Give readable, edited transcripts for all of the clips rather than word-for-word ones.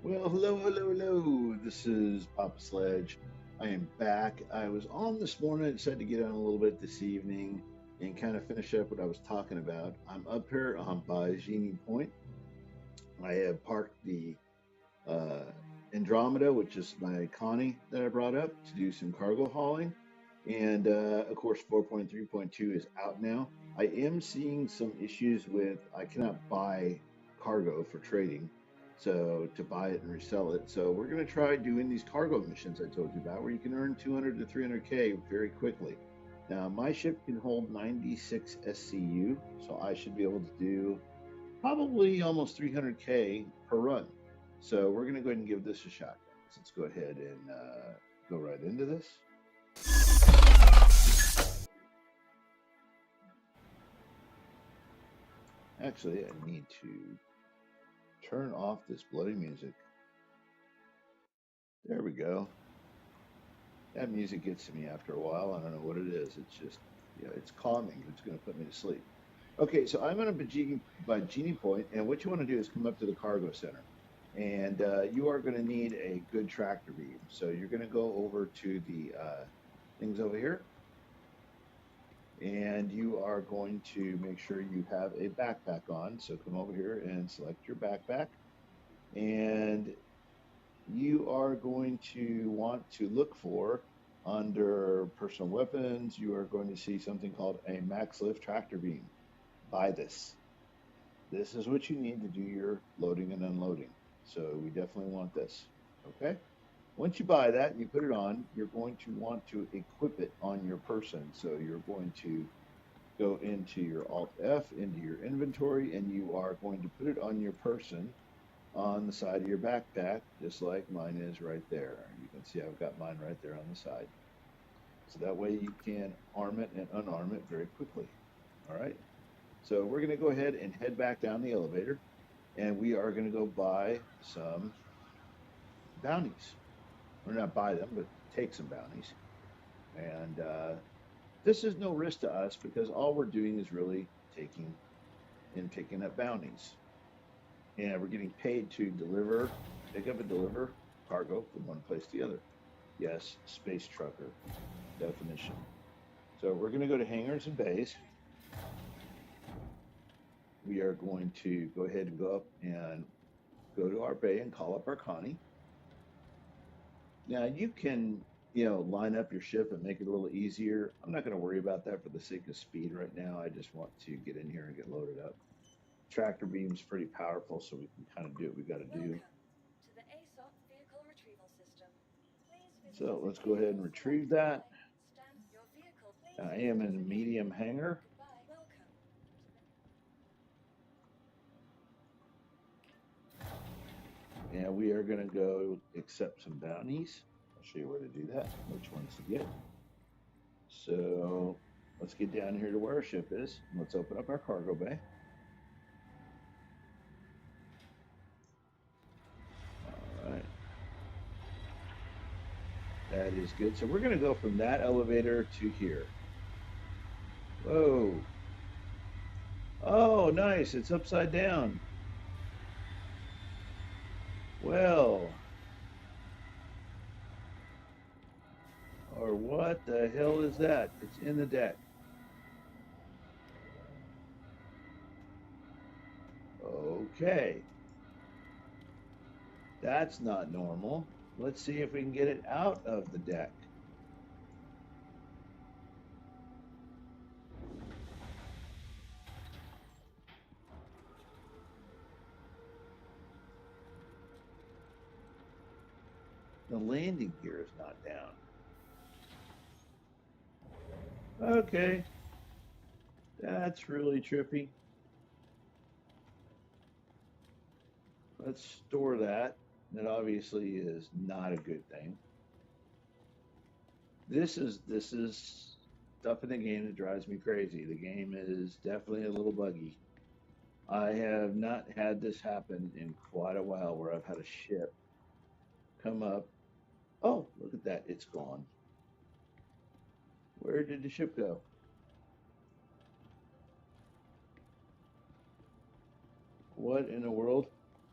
Well, hello, hello, hello. This is PapaSledge. I am back. I was on this morning, decided to get on a little bit this evening and kind of finish up what I was talking about. I'm up here by Genie Point. I have parked the uh, Andromeda, which is my Connie that I brought up to do some cargo hauling. And of course, 4.3.2 is out now. I am seeing some issues with I cannot buy cargo for trading, so to buy it and resell it. So we're going to try doing these cargo missions I told you about, where you can earn 200 to 300K very quickly. Now, my ship can hold 96 SCU, so I should be able to do probably almost 300K per run. So we're going to go ahead and give this a shot, guys. Let's go ahead and go right into this. Actually, I need to turn off this bloody music. There we go. That music gets to me after a while. I don't know what it is. It's just, it's calming. It's going to put me to sleep. Okay, so I'm going to be by Genie Point, and what you want to do is come up to the cargo center, and you are going to need a good tractor beam. So you're going to go over to the things over here, and you are going to make sure you have a backpack on. So come over here and select your backpack, and you are going to want to look for under personal weapons, you are going to see something called a max lift tractor beam. Buy this. This is what you need to do your loading and unloading. So we definitely want this. Okay. Once you buy that and you put it on, you're going to want to equip it on your person. So you're going to go into your Alt F, into your inventory, and you are going to put it on your person on the side of your backpack, just like mine is right there. You can see I've got mine right there on the side. So that way you can arm it and unarm it very quickly. All right. So we're going to go ahead and head back down the elevator, and we are going to go buy some bounties. Or not buy them, but take some bounties. And this is no risk to us because all we're doing is really taking and picking up bounties. And we're getting paid to deliver, pick up and deliver cargo from one place to the other. Yes, space trucker definition. So we're going to go to hangars and bays. We are going to go ahead and go up and go to our bay and call up our Connie. Now you can, line up your ship and make it a little easier. I'm not going to worry about that for the sake of speed right now. I just want to get in here and get loaded up. Tractor beam's pretty powerful, so we can kind of do what we got to do. So let's go ahead and retrieve that. I am in a medium hangar. And we are going to go accept some bounties. I'll show you where to do that, which ones to get. So let's get down here to where our ship is. Let's open up our cargo bay. All right. That is good. So we're going to go from that elevator to here. Whoa. Oh, nice. It's upside down. Well, or what the hell is that? It's in the deck. Okay. That's not normal. Let's see if we can get it out of the deck. The landing gear is not down. Okay. That's really trippy. Let's store that. That obviously is not a good thing. This is stuff in the game that drives me crazy. The game is definitely a little buggy. I have not had this happen in quite a while where I've had a ship come up. Oh, look at that. It's gone. Where did the ship go? What in the world?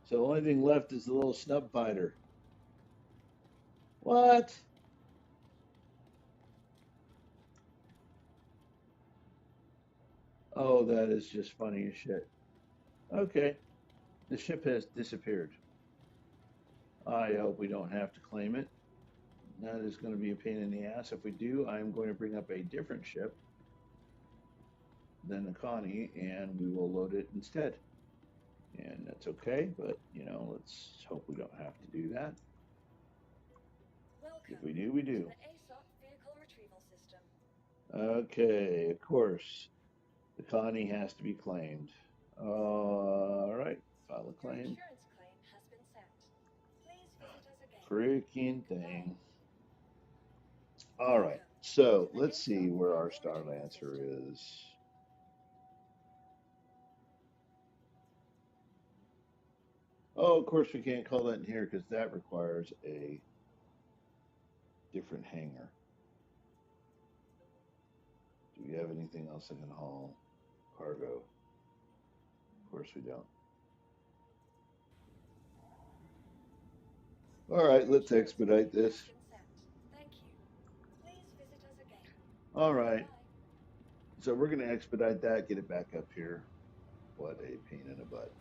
So the only thing left is the little snub fighter. What? Oh, that is just funny as shit. Okay, the ship has disappeared. I hope we don't have to claim it. That is going to be a pain in the ass. If we do, I'm going to bring up a different ship than the Connie, and we will load it instead. And that's okay, but let's hope we don't have to do that. If we do, we do. Okay, of course, the Connie has to be claimed. All right, file a claim. Freaking thing. All right, so let's see where our Star Lancer is. Oh, of course, we can't call that in here because that requires a different hangar. Do we have anything else that can haul cargo? Of course, we don't. All right, let's expedite this. All right, so we're going to expedite that, get it back up here. What a pain in the butt.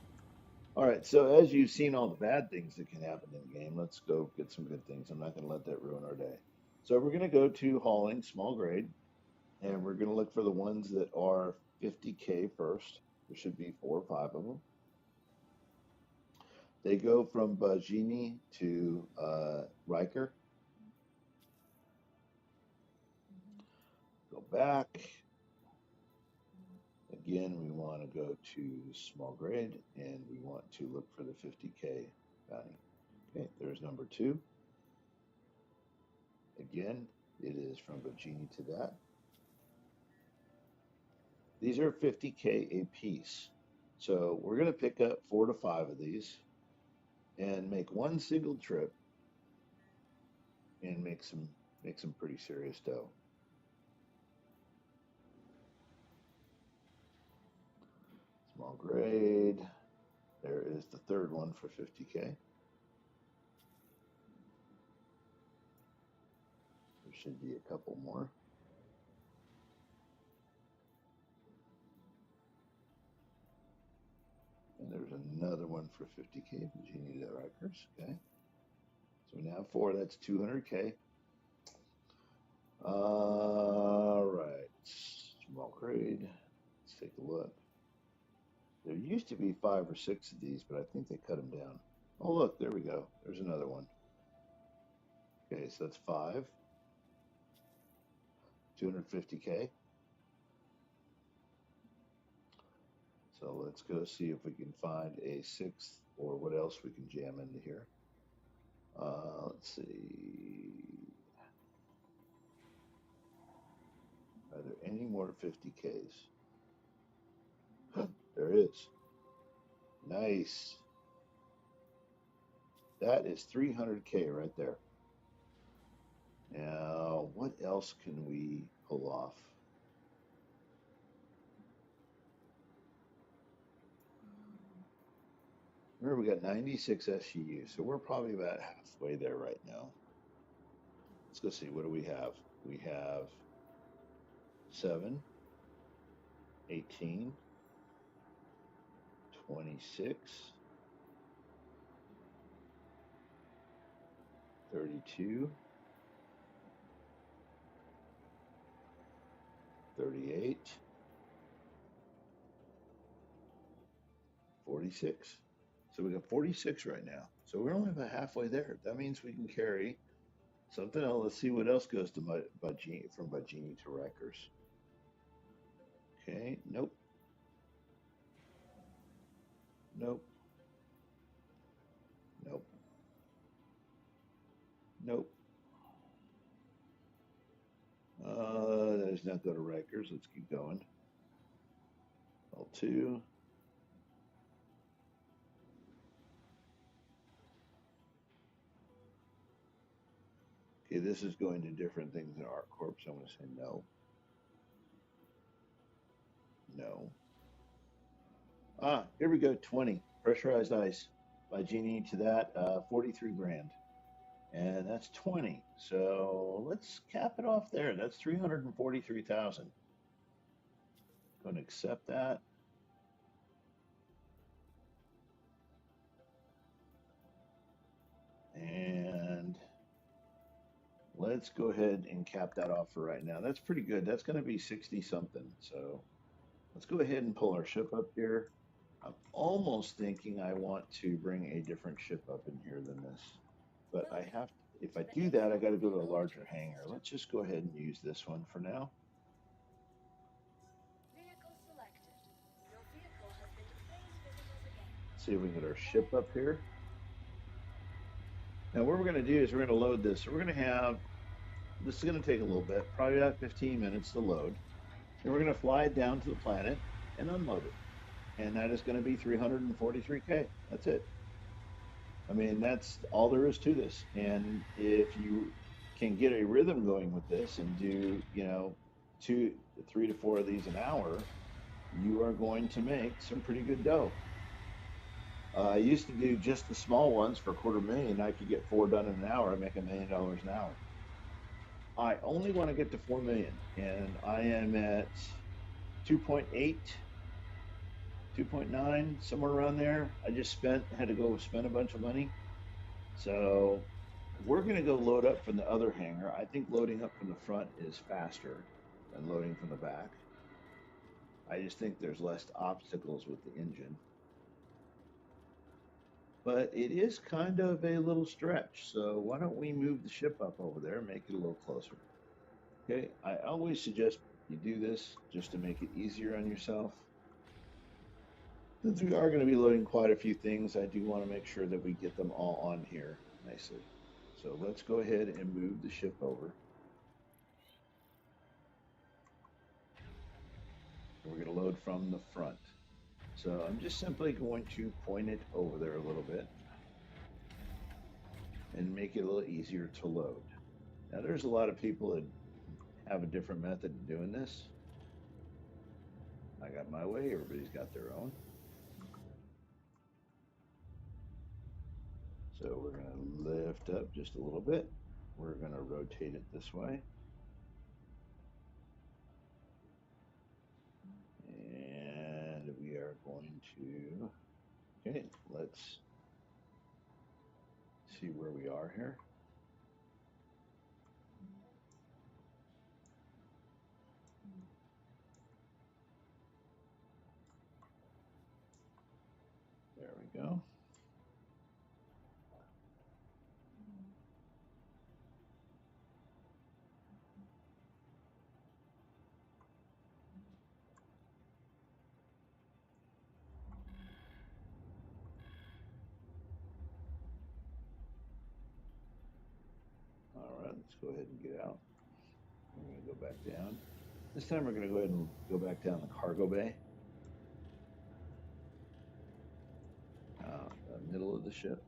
All right, so as you've seen all the bad things that can happen in the game, let's go get some good things. I'm not going to let that ruin our day. So we're going to go to hauling, small grade, and we're going to look for the ones that are 50K first. There should be 4 or 5 of them. They go from Bajini to Riker. Go back. Again, we want to go to small grade and we want to look for the 50K bounty. Okay, there's number 2. Again, it is from Bajini to that. These are 50K a piece. So we're going to pick up 4 to 5 of these and make one single trip and make some pretty serious dough. Small grade. There is the third one for 50K. There should be a couple more. And there's another one for 50K from Genie to Rikers. Okay. So we now have 4. That's 200K. All right. Small grade. Let's take a look. There used to be 5 or 6 of these, but I think they cut them down. Oh, look, there we go. There's another one. Okay, so that's 5. 250K. So let's go see if we can find a 6th or what else we can jam into here. Let's see. Are there any more 50Ks? There is. Nice. That is 300K right there. Now, what else can we pull off? Remember, we got 96 SCU, so we're probably about halfway there right now. Let's go see. What do we have? We have 7, 18, 26, 32, 38, 46. So we got 46 right now. So we're only about halfway there. That means we can carry something else. Let's see what else goes to Bajini, from Bajini to Rikers. Okay, nope. Nope. Nope. Nope. There's not go to Rikers. Let's keep going. L2. Okay, this is going to different things in ArcCorp, so I'm going to say no. No. Ah, here we go, 20. Pressurized ice. my genie to that, 43 grand. And that's 20. So let's cap it off there. That's 343,000. Going to accept that. And let's go ahead and cap that off for right now. That's pretty good. That's going to be 60 something. So let's go ahead and pull our ship up here. I'm almost thinking I want to bring a different ship up in here than this. But I have to, if I do that, I got to go to a larger hangar. Let's just go ahead and use this one for now. See if we can get our ship up here. Now what we're going to do is we're going to load this. So we're going to have, this is going to take a little bit, probably about 15 minutes to load. And we're going to fly it down to the planet and unload it. And that is going to be 343K. That's it. I mean, that's all there is to this. And if you can get a rhythm going with this and do, you know, 3 to 4 of these an hour, you are going to make some pretty good dough. I used to do just the small ones for $250,000. I could get 4 done in an hour. I make $1 million an hour. I only want to get to 4 million, and I am at 2.8, 2.9, somewhere around there. I just had to go spend a bunch of money. So we're going to go load up from the other hangar. I think loading up from the front is faster than loading from the back. I just think there's less obstacles with the engine. But it is kind of a little stretch. So why don't we move the ship up over there and make it a little closer? Okay, I always suggest you do this just to make it easier on yourself. Since we are going to be loading quite a few things, I do want to make sure that we get them all on here nicely. So let's go ahead and move the ship over. We're going to load from the front. So I'm just simply going to point it over there a little bit and make it a little easier to load. Now there's a lot of people that have a different method of doing this. I got my way, everybody's got their own. So we're going to lift up just a little bit. We're going to rotate it this way. And we are going to, okay, let's see where we are here. There we go. All right, let's go ahead and get out. We're going to go back down. This time we're going to go ahead and go back down the cargo bay. The middle of the ship.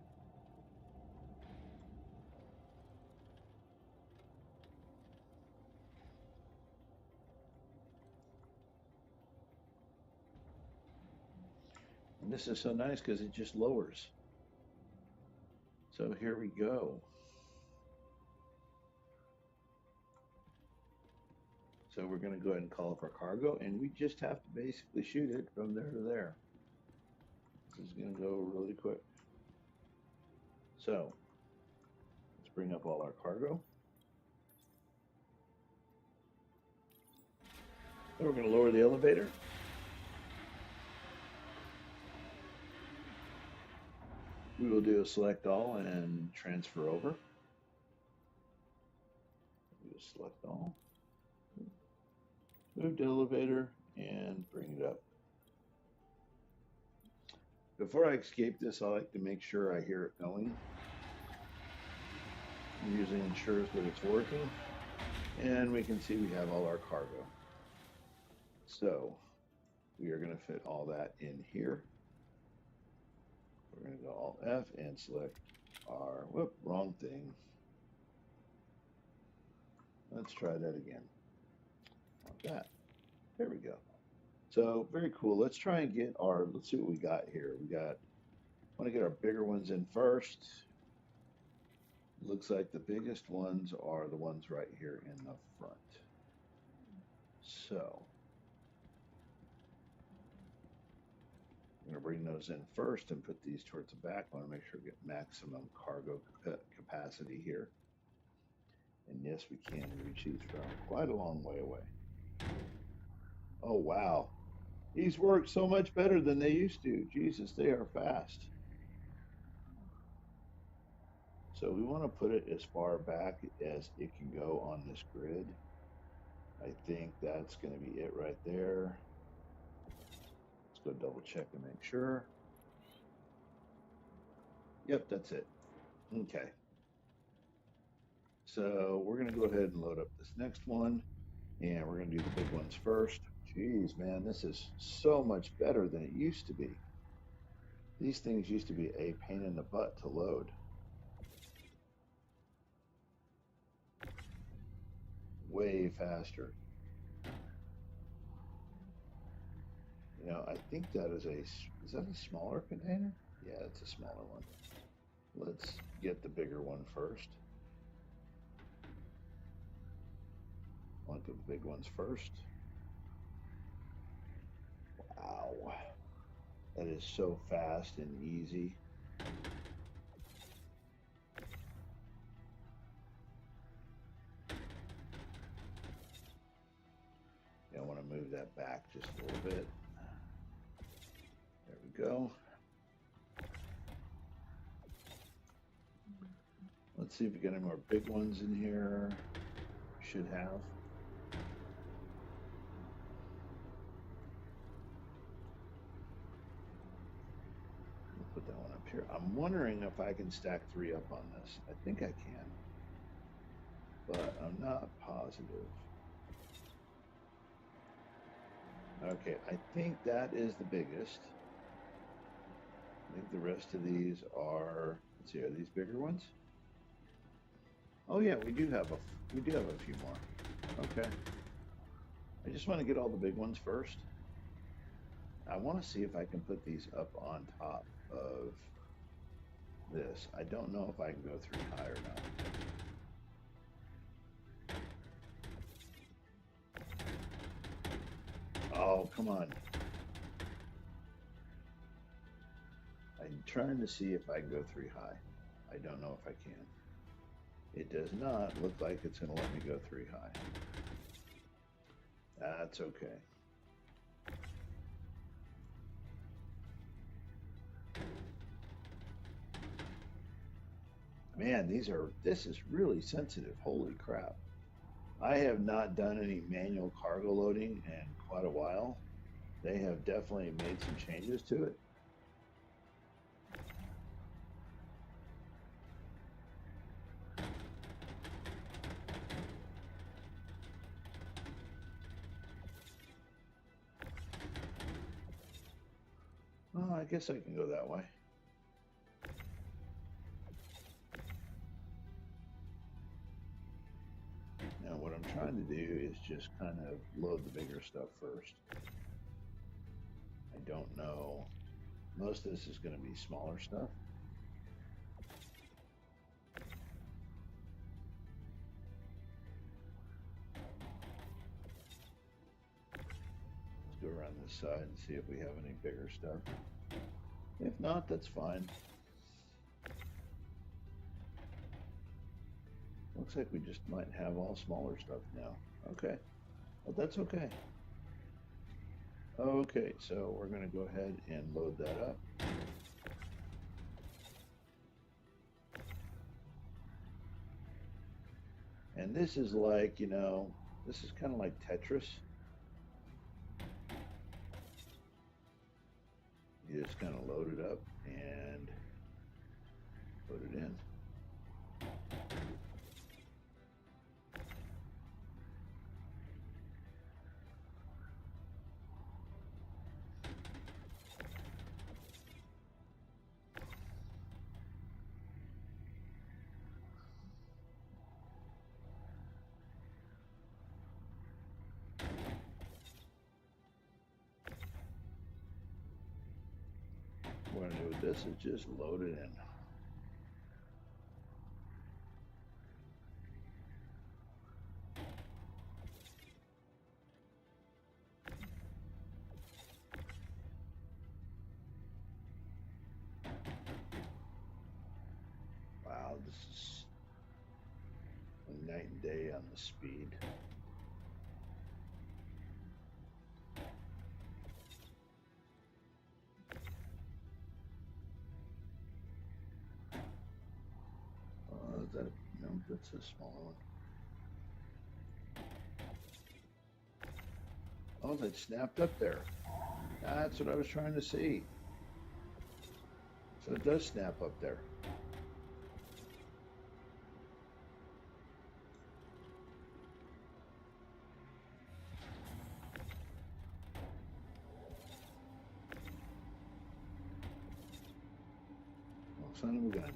And this is so nice because it just lowers. So here we go. So we're going to go ahead and call up our cargo, and we just have to basically shoot it from there to there. This is going to go really quick. So let's bring up all our cargo. Then we're going to lower the elevator. We will do a select all and transfer over. Do a select all. Move the elevator and bring it up. Before I escape this, I like to make sure I hear it going. It usually ensures that it's working. And we can see we have all our cargo. So we are going to fit all that in here. We're going to go Alt F and select our, whoop, wrong thing. Let's try that again. Like that. There we go. So very cool. Let's try and get our, let's see what we got here. We got Want to get our bigger ones in first. Looks like the biggest ones are the ones right here in the front. So I'm going to bring those in first and put these towards the back. I want to make sure we get maximum cargo capacity here. And yes, we can reach these from quite a long way away. Oh, wow. These work so much better than they used to. Jesus, they are fast. So we want to put it as far back as it can go on this grid. I think that's going to be it right there. Let's go double check and make sure. Yep, that's it. Okay. So we're going to go ahead and load up this next one, and we're going to do the big ones first. Jeez, man, this is so much better than it used to be. These things used to be a pain in the butt to load. Way faster. You know, I think that is that a smaller container? Yeah, it's a smaller one. Let's get the bigger one first. Want the big ones first. Wow. That is so fast and easy. I want to move that back just a little bit. There we go. Let's see if we get any more big ones in here. Should have. We'll put that one up here. I'm wondering if I can stack 3 up on this. I think I can, but I'm not positive. Okay, I think that is the biggest. I think the rest of these are, let's see, are these bigger ones? Oh yeah, we do have a few more. Okay. I just want to get all the big ones first. I want to see if I can put these up on top of this. I don't know if I can go 3 high or not. Oh, come on. I'm trying to see if I can go 3 high. I don't know if I can. It does not look like it's going to let me go 3 high. That's okay. Man, this is really sensitive. Holy crap. I have not done any manual cargo loading in quite a while. They have definitely made some changes to it. Oh, I guess I can go that way. Now what I'm trying to do is just kind of load the bigger stuff first. I don't know. Most of this is going to be smaller stuff. Let's go around this side and see if we have any bigger stuff. If not, that's fine. Looks like we just might have all smaller stuff now. Okay, well, that's okay. Okay, so we're going to go ahead and load that up. And this is like, you know, this is kind of like Tetris. You just kind of load it up and put it in. We're going to do this is just loaded in. Wow, this is a night and day on the speed. No, that's a smaller one. Oh, that snapped up there. That's what I was trying to see. So it does snap up there. Oh, son of a gun.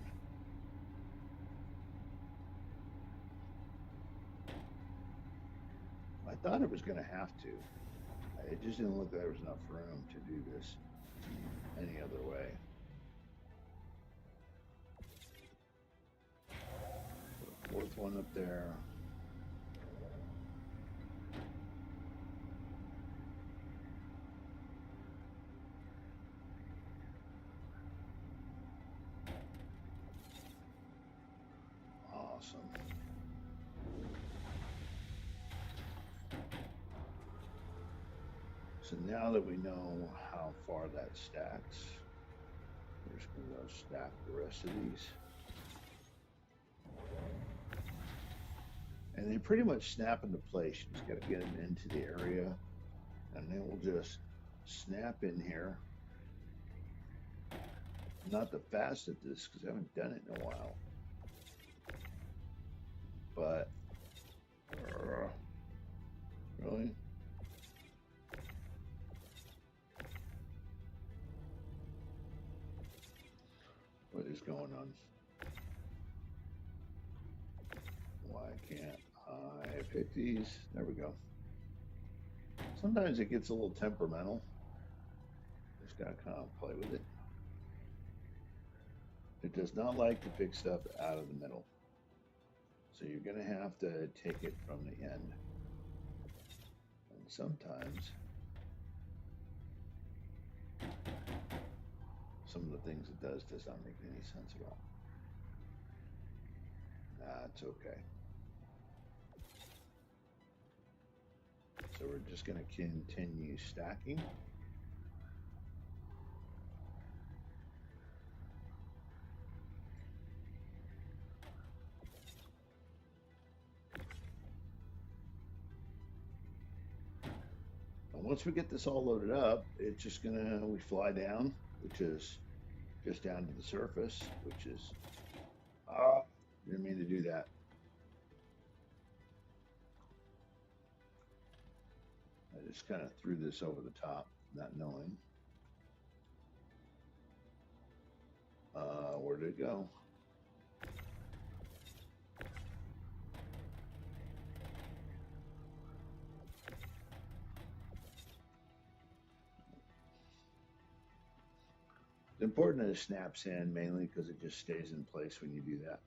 I thought it was going to have to. It just didn't look like there was enough room to do this any other way. Fourth one up there. Awesome. So now that we know how far that stacks, we're just going to go stack the rest of these. And they pretty much snap into place. You just got to get them into the area, and then we'll just snap in here. I'm not the fast at this because I haven't done it in a while. But, really? What is going on? Why can't I pick these? There we go. Sometimes it gets a little temperamental. Just gotta kind of play with it. It does not like to pick stuff out of the middle. So you're gonna have to take it from the end. And sometimes some of the things it does not make any sense at all. That's okay. So we're just going to continue stacking. And once we get this all loaded up, it's just we fly down, which is just down to the surface, which is, didn't mean to do that. I just kind of threw this over the top, not knowing. Where did it go? It's important that it snaps in, mainly because it just stays in place when you do that.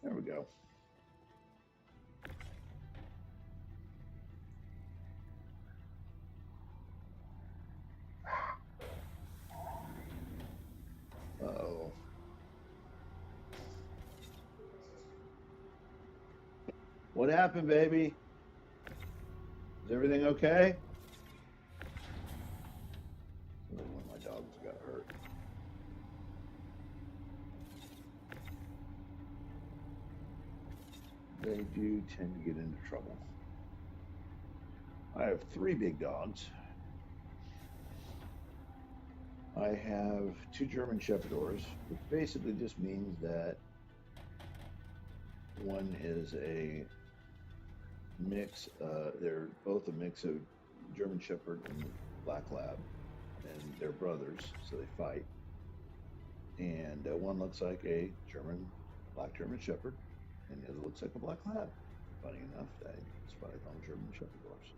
There we go. Uh-oh. What happened, baby? Is everything okay? One of my dogs got hurt. They do tend to get into trouble. I have 3 big dogs. I have 2 German Shepherdors, which basically just means that one is a mix, they're both a mix of German Shepherd and Black Lab, and they're brothers, so they fight. And one looks like a black German Shepherd, and the other looks like a black lab. Funny enough, that's why I call them German Shepherd dogs.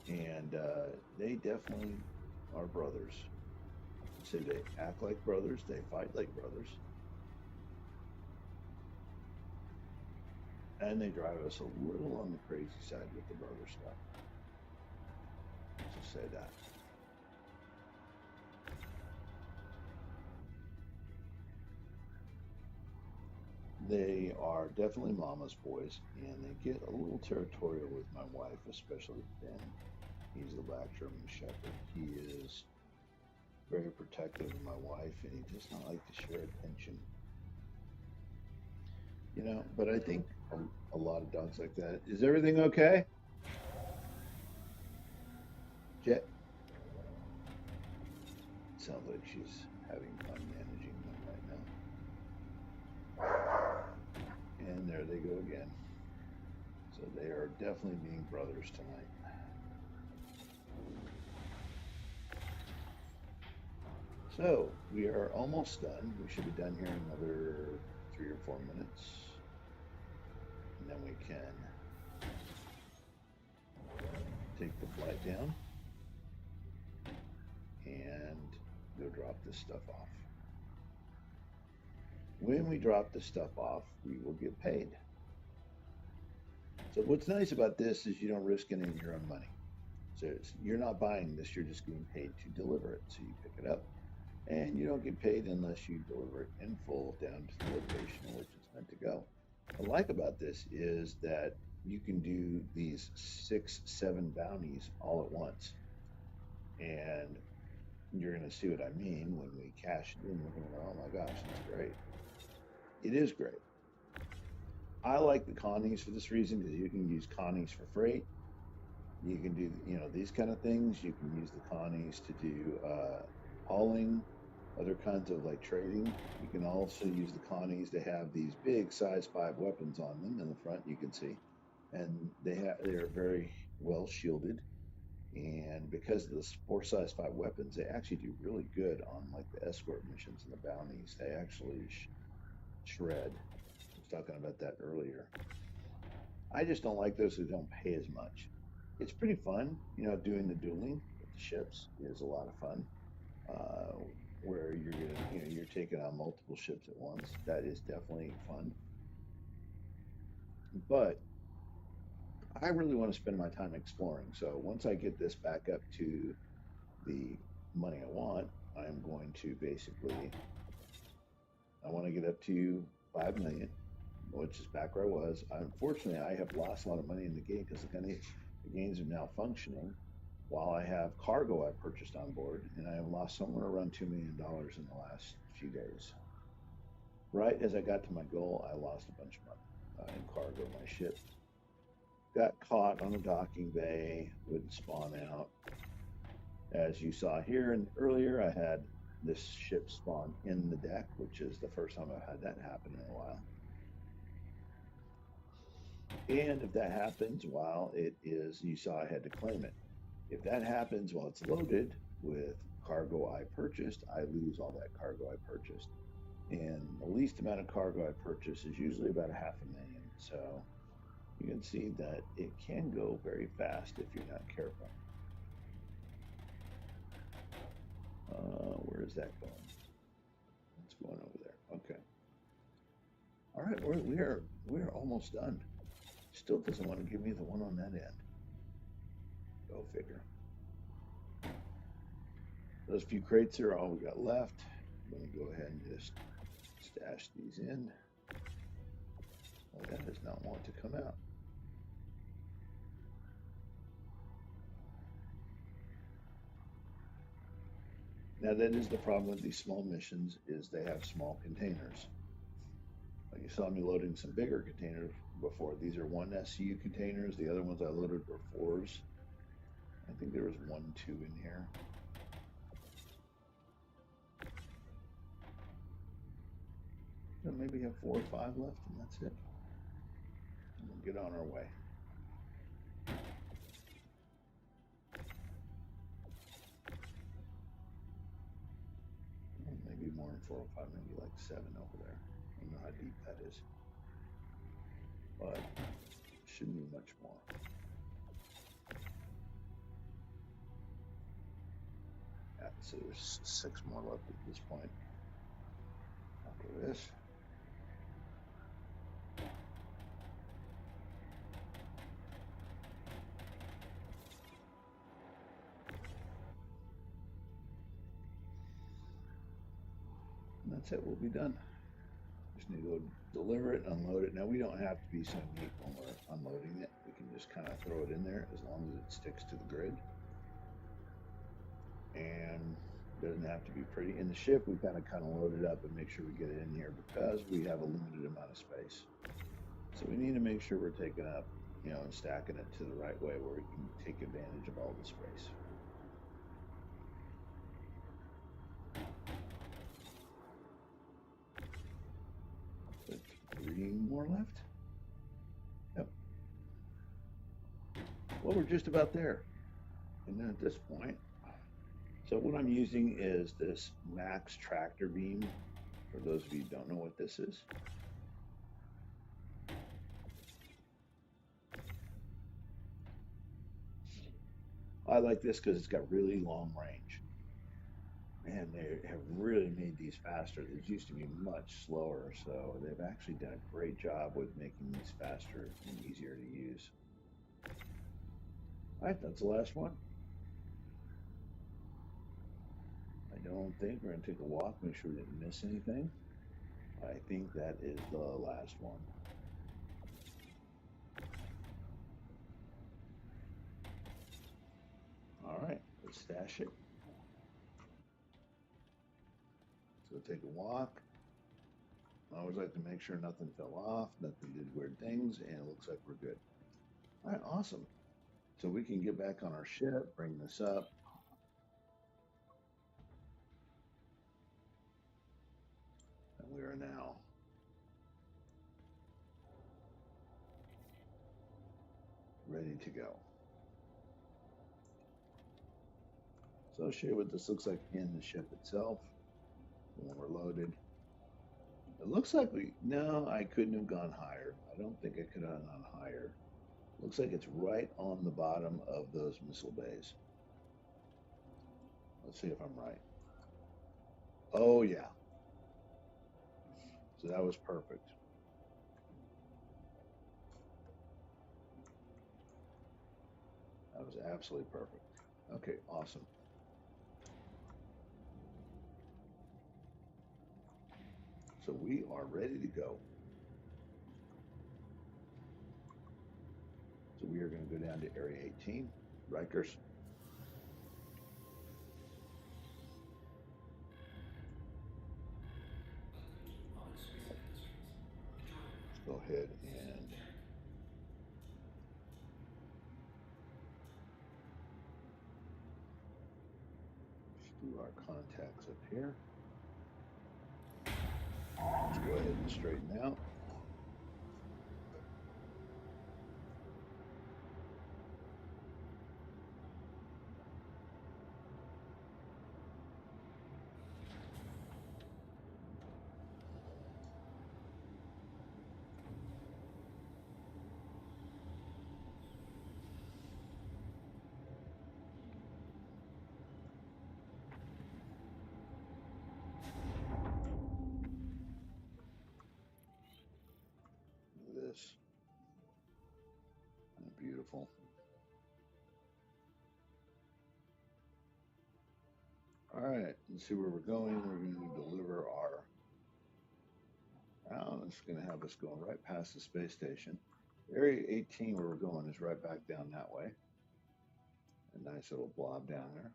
And they definitely are brothers. So they act like brothers, they fight like brothers, and they drive us a little on the crazy side with the brother stuff. Let's just say that. They are definitely mama's boys, and they get a little territorial with my wife, especially Ben. He's the black German Shepherd. He is very protective of my wife, and he does not like to share attention. But I think a lot of dogs like that. Is everything okay? Jet sounds like she's having fun managing them right now. And there they go again. So they are definitely being brothers tonight. So we are almost done. We should be done here in another 3 or 4 minutes. And then we can take the flight down and go drop this stuff off. When we drop the stuff off, we will get paid. So what's nice about this is you don't risk any of your own money. So you're not buying this, you're just getting paid to deliver it. So you pick it up and you don't get paid unless you deliver it in full down to the location in which it's meant to go. What I like about this is that you can do these 6, 7 bounties all at once. And you're going to see what I mean when we cash it in. You're going to go, oh my gosh, that's great. It is great. I like the Connies for this reason because you can use Connies for freight. You can do, these kind of things. You can use the Connies to do hauling, other kinds of like trading. You can also use the Connies to have these big size 5 weapons on them in the front. You can see, and they're very well shielded. And because of the 4 size 5 weapons, they actually do really good on like the escort missions and the bounties. They actually shred. I was talking about that earlier. I just don't like those who don't pay as much. It's pretty fun, doing the dueling with the ships is a lot of fun. Uh, where you're taking on multiple ships at once. That is definitely fun. But I really want to spend my time exploring. So once I get this back up to the money I want, I'm going to basically I want to get up to 5 million, which is back where I was. Unfortunately, I have lost a lot of money in the game because the games are now functioning. While I have cargo I purchased on board, and I have lost somewhere around $2 million in the last few days. Right as I got to my goal, I lost a bunch of money in cargo. My ship got caught on a docking bay, wouldn't spawn out. As you saw here and earlier, I had this ship spawn in the deck, which is the first time I've had that happen in a while. And if that happens while it is, you saw I had to claim it. If that happens while it's loaded with cargo I purchased, I lose all that cargo I purchased. And the least amount of cargo I purchase is usually about $500,000. So you can see that it can go very fast if you're not careful. Where is that going? It's going over there. Okay. All right, we're almost done. Still doesn't want to give me the one on that end. Go figure. Those few crates are all we got left. I'm going to go ahead and just stash these in. Oh, that does not want to come out. Now that is the problem with these small missions is they have small containers. Like you saw me loading some bigger containers before. These are 1 SCU containers. The other ones I loaded were 4s. I think there was 1, 2 in here. So maybe have 4 or 5 left, and that's it. And we'll get on our way. Maybe more in 4 or 5, maybe like 7 over there. I don't know how deep that is, but shouldn't be much more. Yeah, so there's 6 more left at this point. After this. And that's it, we'll be done. Just need to go deliver it, unload it. Now we don't have to be so neat when we're unloading it. We can just kind of throw it in there as long as it sticks to the grid. And it doesn't have to be pretty. In the ship, we kind of load it up and make sure we get it in here because we have a limited amount of space. So we need to make sure we're taking up, and stacking it to the right way where we can take advantage of all the space. But 3 more left. Yep. Well, we're just about there. And then at this point, so what I'm using is this Max tractor beam. For those of you who don't know what this is. I like this because it's got really long range. Man, they have really made these faster. These used to be much slower, so they've actually done a great job with making these faster and easier to use. All right, that's the last one. I don't think we're going to take a walk, make sure we didn't miss anything. I think that is the last one. All right, let's stash it. So take a walk. I always like to make sure nothing fell off, nothing did weird things, and it looks like we're good. All right, awesome. So we can get back on our ship, bring this up. And we are now ready to go. So I'll show you what this looks like in the ship itself when we're loaded. It looks like no, I couldn't have gone higher. I don't think I could have gone higher. Looks like it's right on the bottom of those missile bays. Let's see if I'm right. Oh, yeah. So that was perfect. That was absolutely perfect. Okay, awesome. So we are ready to go. So we are going to go down to Area 18, Rikers. Let's go ahead and do our contacts up here. Let's go ahead and straighten out. This. Beautiful. All right, let's see where we're going. We're going to deliver our round. It's going to have us going right past the space station. Area 18, where we're going, is right back down that way. A nice little blob down there.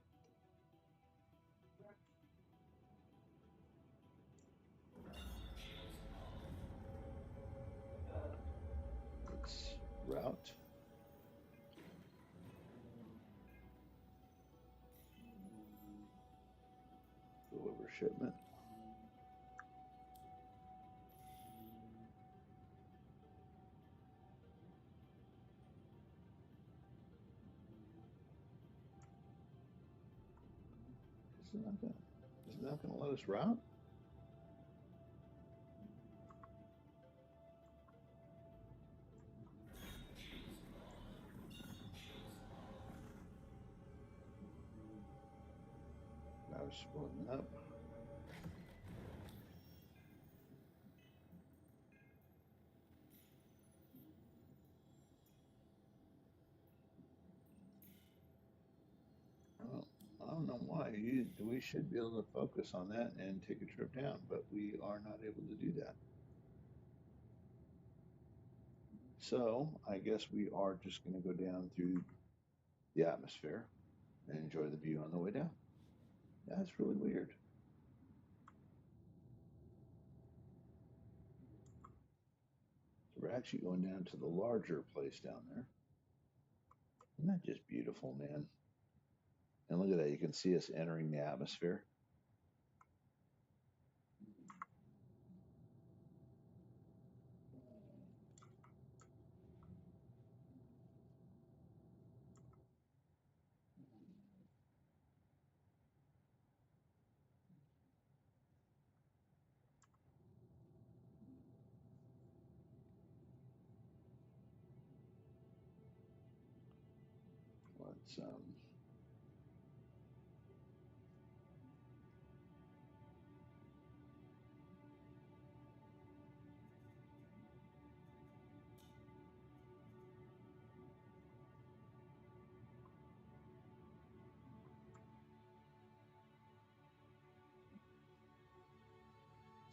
Let's route. Deliver shipment. Is it not going to let us route? Splitting up. Well, I don't know why. We should be able to focus on that and take a trip down, but we are not able to do that. So I guess we are just going to go down through the atmosphere and enjoy the view on the way down. That's really weird. So we're actually going down to the larger place down there. Isn't that just beautiful, man? And look at that. You can see us entering the atmosphere. Let's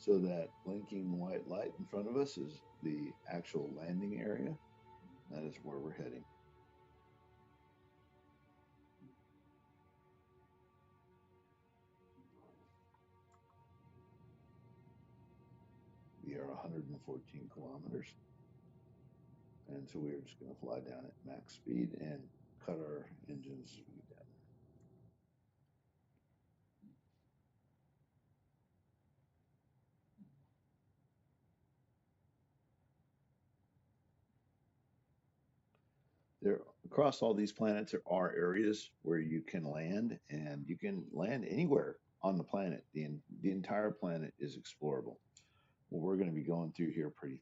so that blinking white light in front of us is the actual landing area. That is where we're heading. We are 114 kilometers. And so we're just going to fly down at max speed and cut our engines as we get down there. Across all these planets, there are areas where you can land, and you can land anywhere on the planet. The entire planet is explorable. What we're going to be going through here pretty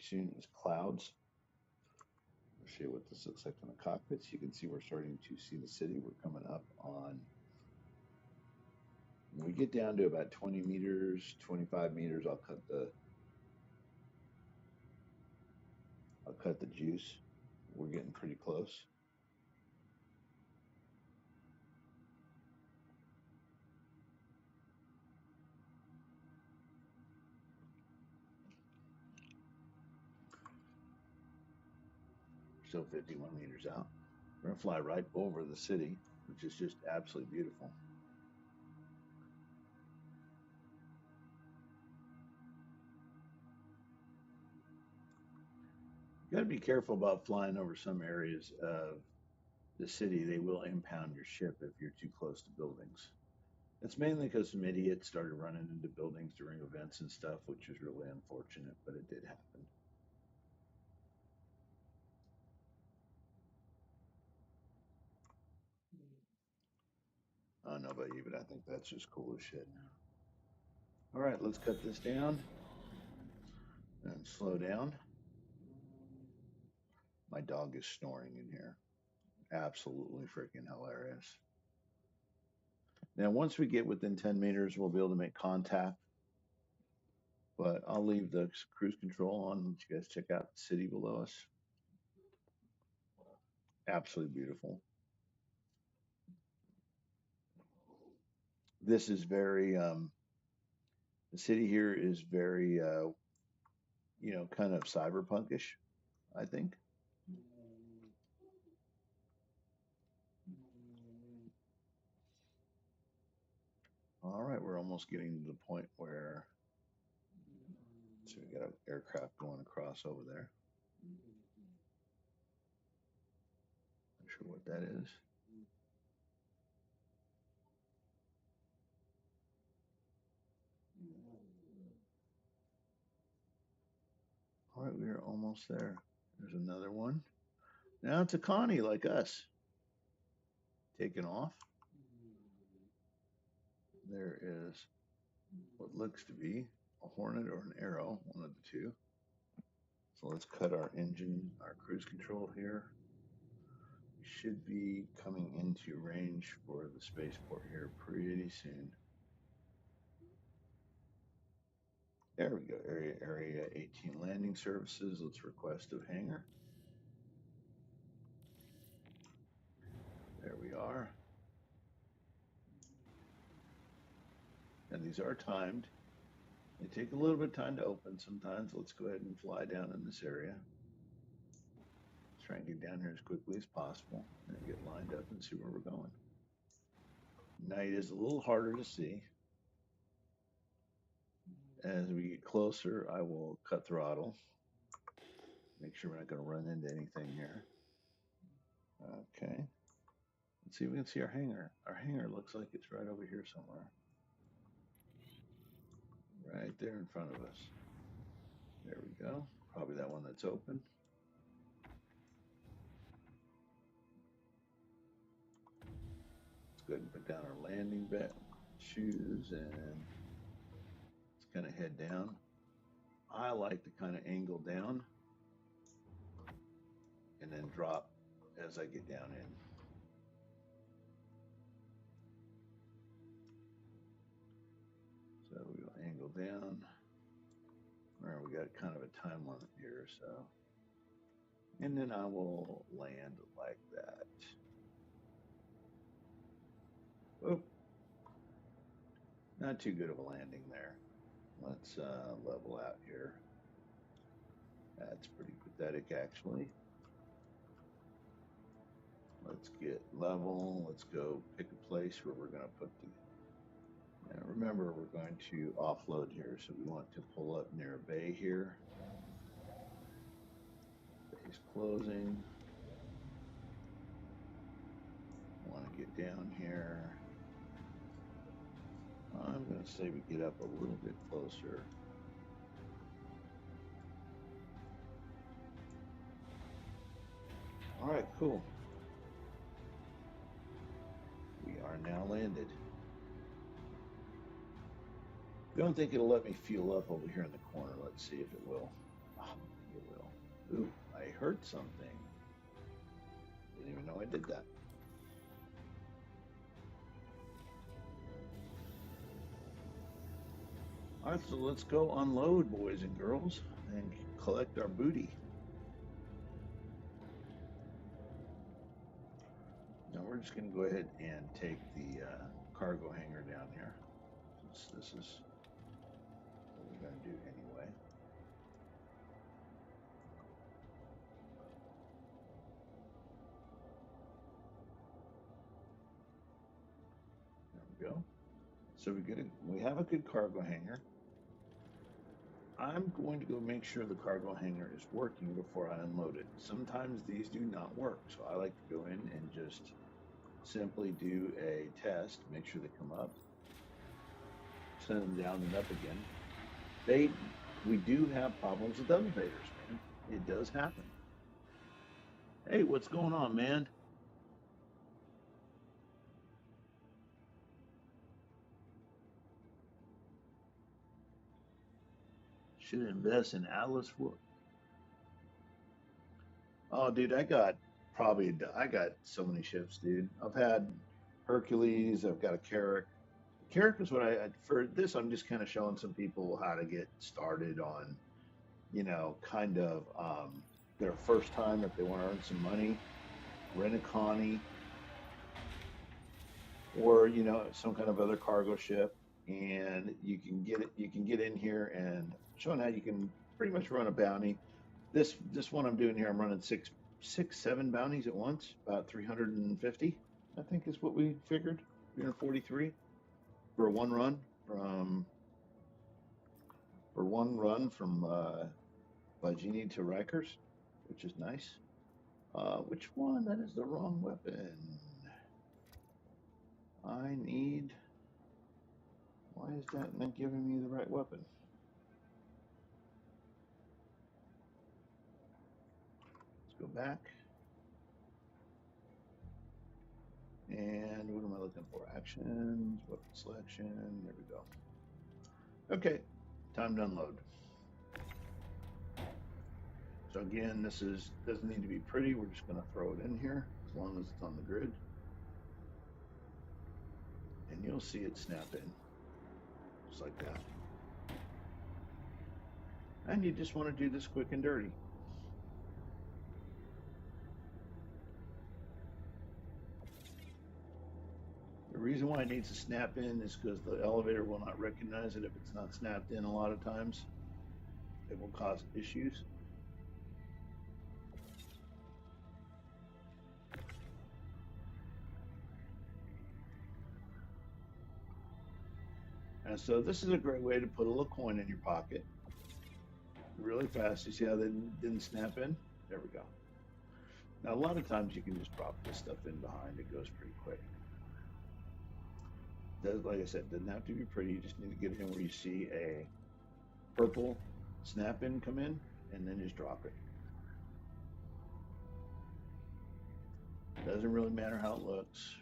soon is clouds. I'll show you what this looks like from the cockpits. You can see we're starting to see the city. We're coming up on, when we get down to about 20 meters, 25 meters, I'll cut the juice. We're getting pretty close. Still 51 meters out. We're going to fly right over the city, which is just absolutely beautiful. You got to be careful about flying over some areas of the city. They will impound your ship if you're too close to buildings. It's mainly because some idiots started running into buildings during events and stuff, which is really unfortunate, but it did happen. I don't know about you, but I think that's just cool as shit. All right, let's cut this down and slow down. My dog is snoring in here. Absolutely freaking hilarious. Now, once we get within 10 meters, we'll be able to make contact. But I'll leave the cruise control on. Let you guys check out the city below us. Absolutely beautiful. This is very, the city here is very, kind of cyberpunkish, I think. All right, we're almost getting to the point where, so we got an aircraft going across over there. Not sure what that is. All right, we are almost there. There's another one. Now it's a Connie like us. Taking off. There is what looks to be a Hornet or an Arrow, one of the two. So let's cut our engine, our cruise control here. We should be coming into range for the spaceport here pretty soon. There we go. Area 18 landing services. Let's request a hangar. There we are. And these are timed. They take a little bit of time to open sometimes. Let's go ahead and fly down in this area. Let's try and get down here as quickly as possible and get lined up and see where we're going. Night is a little harder to see. As we get closer, I will cut throttle. Make sure we're not going to run into anything here. Okay. Let's see if we can see our hangar. Our hangar looks like it's right over here somewhere. Right there in front of us. There we go. Probably that one that's open. Let's go ahead and put down our landing shoes and let's kind of head down. I like to kind of angle down and then drop as I get down in. So we'll angle down. Remember, we got kind of a time limit here, so. And then I will land like that. Oh, not too good of a landing there. Let's level out here. That's pretty pathetic, actually. Let's get level. Let's go pick a place where we're going to put the. Now remember, we're going to offload here, so we want to pull up near a bay here. Bay's closing. Want to get down here. I'm going to say we get up a little bit closer. All right, cool. We are now landed. I don't think it'll let me fuel up over here in the corner. Let's see if it will. Oh, it will. Ooh, I heard something. Didn't even know I did that. All right, so let's go unload, boys and girls, and collect our booty. Now we're just going to go ahead and take the cargo hangar down here, since this is what we're going to do anyway. There we go. So we have a good cargo hangar. I'm going to go make sure the cargo hangar is working before I unload it. Sometimes these do not work, so I like to go in and just simply do a test, make sure they come up, send them down and up again. We do have problems with elevators, man. It does happen. Hey, what's going on, man? Should invest in Atlas. Oh, dude, I got so many ships, dude. I've had Hercules. I've got a Carrack. Carrack is what for this. I'm just kind of showing some people how to get started on, kind of their first time if they want to earn some money. Rent a Connie, or some kind of other cargo ship, and you can get it. You can get in here and showing how you can pretty much run a bounty. This one I'm doing here, I'm running seven bounties at once, about 350, I think is what we figured. 343 for one run from Bajini to Rikers, which is nice. Which one? That is the wrong weapon. I need. Why is that not giving me the right weapon? Let's go back. And what am I looking for? Actions, weapon selection. There we go. Okay, time to unload. So again, this doesn't need to be pretty. We're just going to throw it in here. as long as it's on the grid. And you'll see it snap in, just like that. And you just want to do this quick and dirty. The reason why it needs to snap in is because the elevator will not recognize it if it's not snapped in a lot of times. It will cause issues. And so this is a great way to put a little coin in your pocket really fast. You see how they didn't snap in? There we go. Now, a lot of times you can just drop this stuff in behind. It goes pretty quick. Like I said, doesn't have to be pretty. You just need to get in where you see a purple snap in come in, and then just drop it. Doesn't really matter how it looks.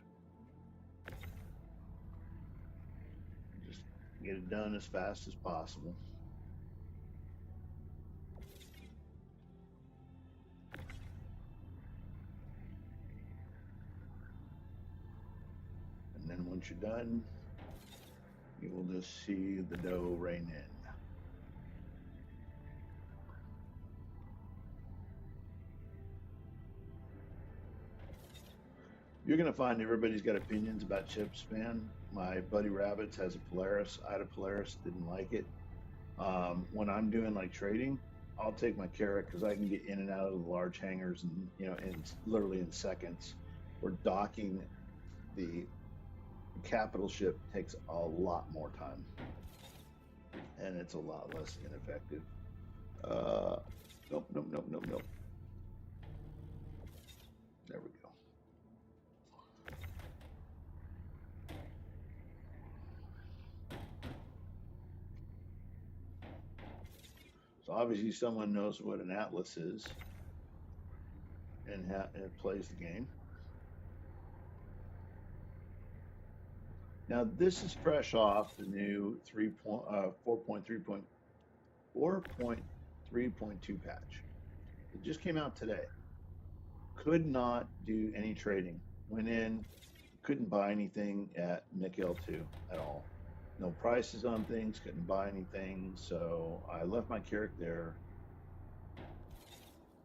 Just get it done as fast as possible. And then once you're done, you will just see the dough rain in. You're going to find everybody's got opinions about chips, man. My buddy Rabbits has a Polaris. I had a Polaris, didn't like it. When I'm doing like trading, I'll take my Carrot because I can get in and out of the large hangars and literally in seconds. Where docking the capital ship takes a lot more time, and it's a lot less ineffective. Nope. There we go. So obviously someone knows what an atlas is and plays the game. Now this is fresh off the new 4.3.2 patch. It just came out today. Could not do any trading. Went in, couldn't buy anything at McL2 at all. No prices on things, couldn't buy anything. So I left my Carrot there,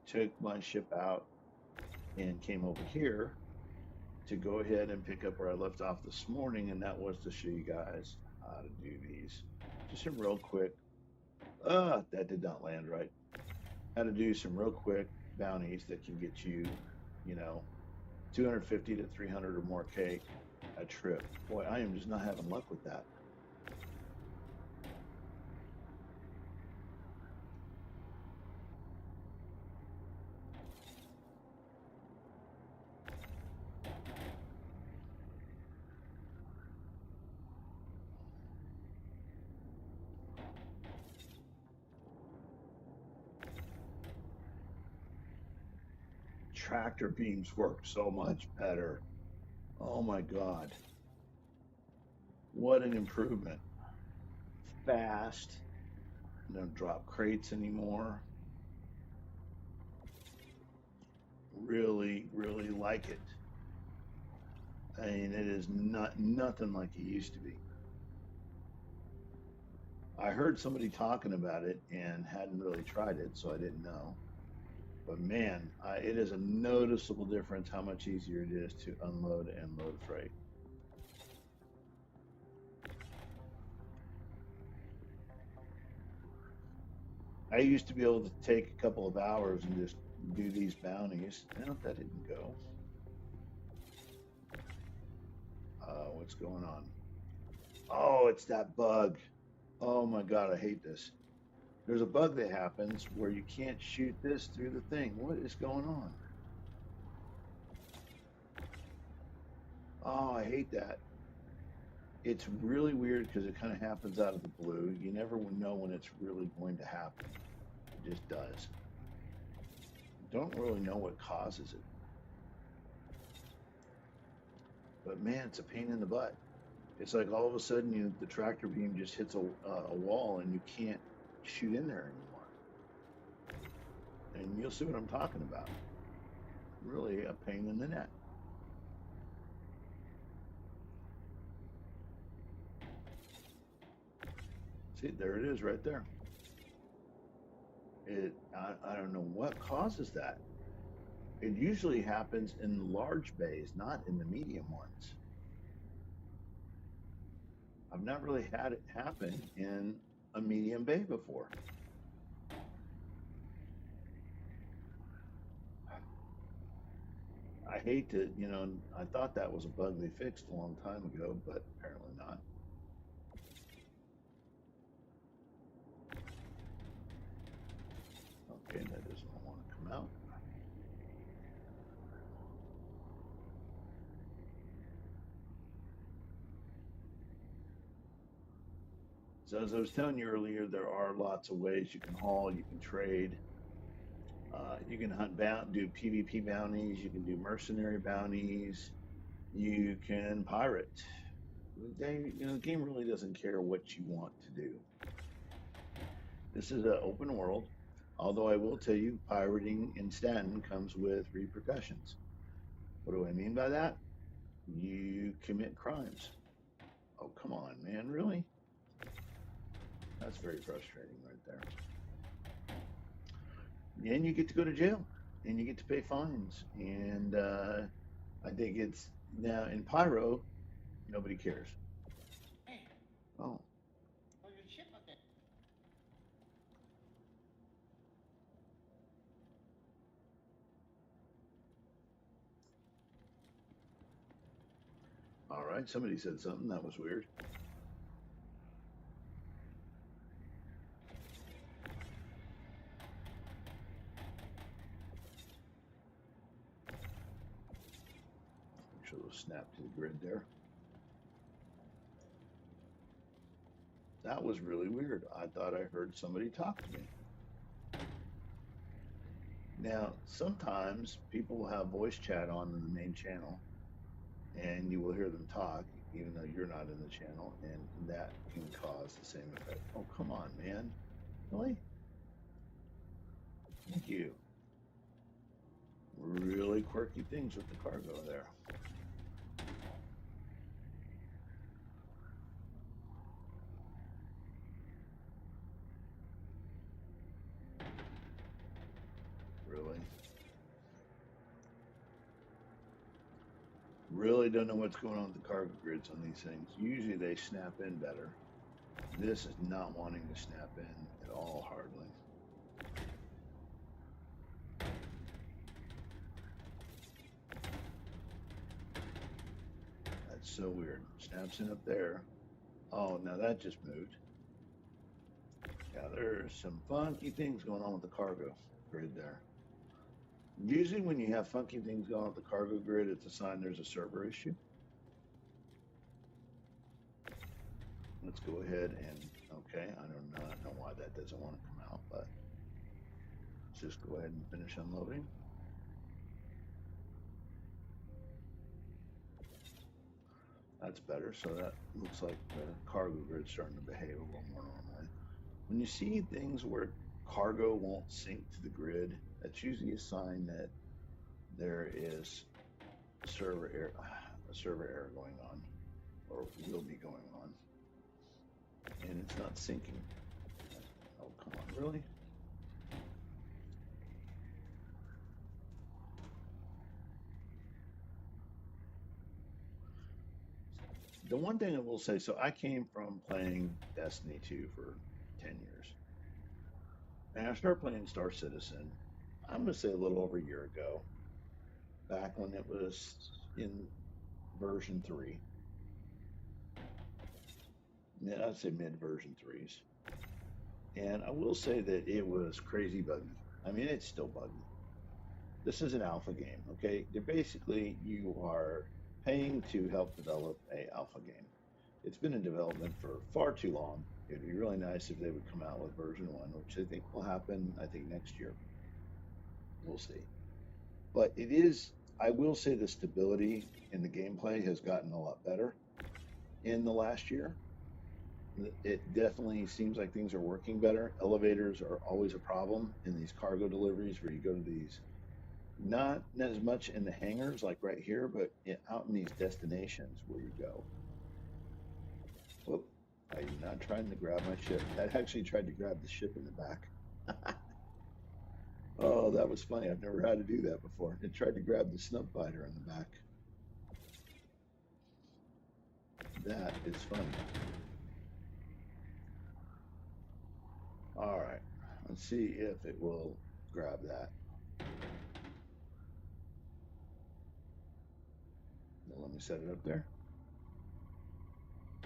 took my ship out, and came over here to go ahead and pick up where I left off this morning, and that was to show you guys how to do these. Just some real quick, that did not land right. How to do some real quick bounties that can get you, 250 to 300 or more K a trip. Boy, I am just not having luck with that. Tractor beams work so much better. Oh my God. What an improvement. Fast. Don't drop crates anymore. Really, really like it. I mean, it is nothing like it used to be. I heard somebody talking about it and hadn't really tried it, so I didn't know. But man, it is a noticeable difference how much easier it is to unload and load freight. I used to be able to take a couple of hours and just do these bounties. No, that didn't go. What's going on? Oh, it's that bug. Oh my God, I hate this. There's a bug that happens where you can't shoot this through the thing. What is going on? Oh, I hate that. It's really weird because it kind of happens out of the blue. You never know when it's really going to happen. It just does. Don't really know what causes it. But man, it's a pain in the butt. It's like all of a sudden the tractor beam just hits a wall and you can't shoot in there anymore. And you'll see what I'm talking about. really a pain in the neck. See, there it is right there. I don't know what causes that. It usually happens in the large bays, not in the medium ones. I've not really had it happen in a medium bay before. I hate to, I thought that was a bug they fixed a long time ago, but apparently not. Okay, that doesn't want to come out. So as I was telling you earlier, there are lots of ways you can haul, you can trade, you can hunt, do PvP bounties, you can do mercenary bounties, you can pirate. The game really doesn't care what you want to do. This is an open world, although I will tell you, pirating in Stanton comes with repercussions. What do I mean by that? You commit crimes. Oh, come on, man, really? That's very frustrating right there. And you get to go to jail, and you get to pay fines. And I think it's now in Pyro, nobody cares. Hey, Oh, where's your ship up there? all right. Somebody said something that was weird. Make sure those snap to the grid there. That was really weird. I thought I heard somebody talk to me. Now, sometimes people will have voice chat on in the main channel, and you will hear them talk, even though you're not in the channel, and that can cause the same effect. Oh, come on, man. Really? Thank you. Really quirky things with the cargo there. Really? Really don't know what's going on with the cargo grids on these things. Usually they snap in better. This is not wanting to snap in at all, hardly. That's so weird. Snaps in up there. Oh, now that just moved. Yeah, there's some funky things going on with the cargo grid there. Usually when you have funky things going on with the cargo grid, it's a sign there's a server issue. Let's go ahead and, okay, I do not know why that doesn't want to come out, but let's just go ahead and finish unloading. That's better. So that looks like the cargo grid's starting to behave a little more normally. When you see things where cargo won't sync to the grid, that's usually a sign that there is a server error going on, or will be going on, and it's not syncing. Oh, come on, really? The one thing I will say, so I came from playing Destiny 2 for 10 years. And I started playing Star Citizen, I'm going to say a little over a year ago, back when it was in version 3. I'd say mid version 3s. And I will say that it was crazy buggy. I mean, it's still buggy. This is an alpha game, okay? They're basically, you are paying to help develop a alpha game. It's been in development for far too long. It'd be really nice if they would come out with version 1, which I think will happen, I think, next year. We'll see. But it is, I will say the stability in the gameplay has gotten a lot better in the last year. It definitely seems like things are working better. Elevators are always a problem in these cargo deliveries where you go to these Not as much in the hangars like right here, but out in these destinations where you go. Whoop. I'm not trying to grab my ship. I actually tried to grab the ship in the back. Oh, that was funny. I've never had to do that before. It tried to grab the snub fighter in the back. That is funny. All right. Let's see if it will grab that. Now let me set it up there.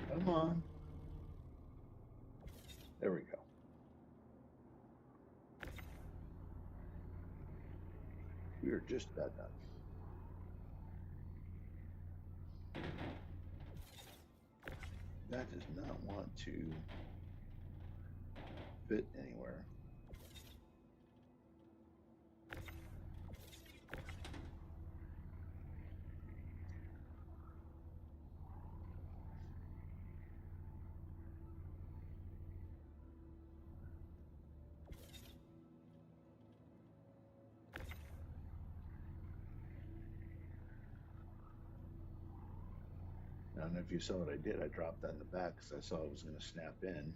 Come on. There we go. We are just about done. That does not want to fit anywhere. I don't know if you saw what I did. I dropped that in the back because I saw it was going to snap in.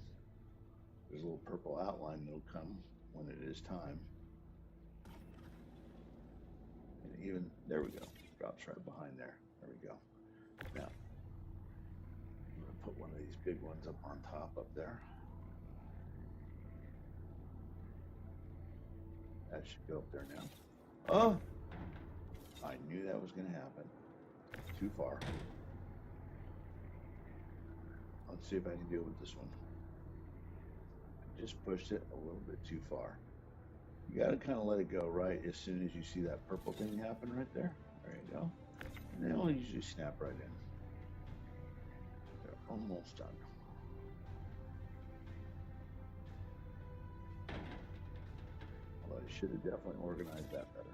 There's a little purple outline that'll come when it is time. And even, there we go. Drops right behind there. There we go. Now, I'm going to put one of these big ones up on top up there. That should go up there now. Oh! I knew that was going to happen. Too far. Let's see if I can deal with this one. I just pushed it a little bit too far. You got to kind of let it go right as soon as you see that purple thing happen right there. There you go. And they'll usually snap right in. They're almost done. Although I should have definitely organized that better.